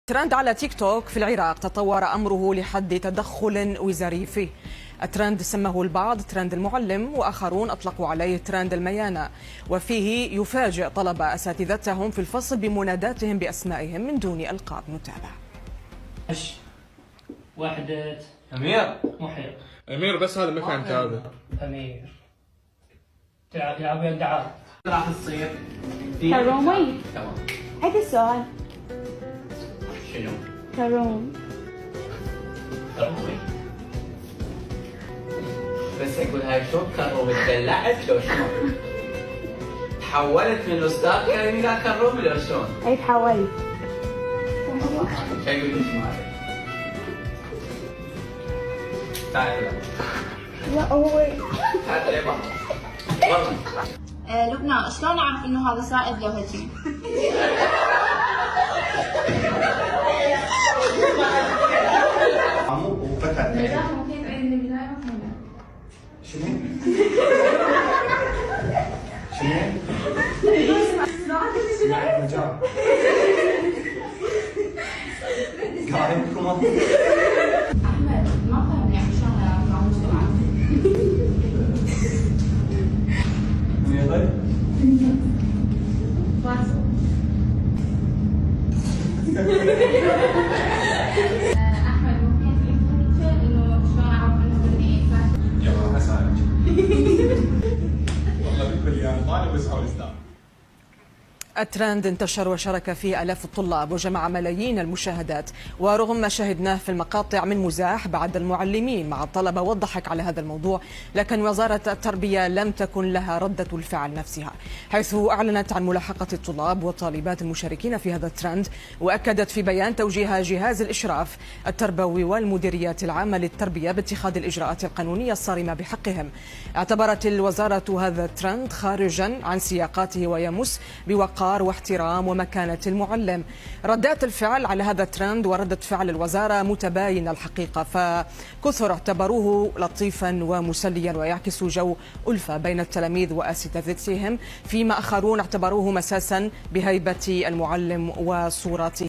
ترند على تيك توك في العراق تطور أمره لحد تدخل وزاري فيه. الترند سماه البعض ترند المعلم، وآخرون أطلقوا عليه ترند الميانة، وفيه يفاجئ طلبة أساتذتهم في الفصل بمناداتهم بأسمائهم من دون ألقاب. نتابع. وحدة أمير محيط أمير، بس هذا مكان هذا أمير تلعب يا الدعاء راح تصير كرومي. تمام. عيد السؤال. شنو؟ كروم. كرومي. بس اقول هاي شو كرومي تدلعت لو شلون؟ تحولت من الاستاذ كريم الى كرومي لو شلون؟ اي تحولت. شو اقول لك ما عليك؟ تعال يا أوي. تعال ليه والله لبنان شلون اعرف انه هذا سائد لو هجين؟ شنو؟ سمعت مجال قاعد احمد ما فهمني يعني شلون اعرف احمد ممكن تقول انه شلون اعرف انه اني يا راح اسالك والله بكل يعني طالب اسهل استاذ. الترند انتشر وشارك فيه آلاف الطلاب وجمع ملايين المشاهدات، ورغم ما شاهدناه في المقاطع من مزاح بعض المعلمين مع الطلبة والضحك على هذا الموضوع، لكن وزارة التربية لم تكن لها ردة الفعل نفسها، حيث أعلنت عن ملاحقة الطلاب والطالبات المشاركين في هذا الترند، وأكدت في بيان توجيه جهاز الإشراف التربوي والمديريات العامة للتربية باتخاذ الإجراءات القانونية الصارمة بحقهم. اعتبرت الوزارة هذا الترند خارجا عن سياقاته ويمس بوقار واحترام ومكانة المعلم. ردات الفعل على هذا الترند وردة فعل الوزارة متباينة الحقيقة، فكثر اعتبروه لطيفا ومسليا ويعكس جو ألفة بين التلاميذ وأساتذتهم، فيما آخرون اعتبروه مساسا بهيبة المعلم وصورته.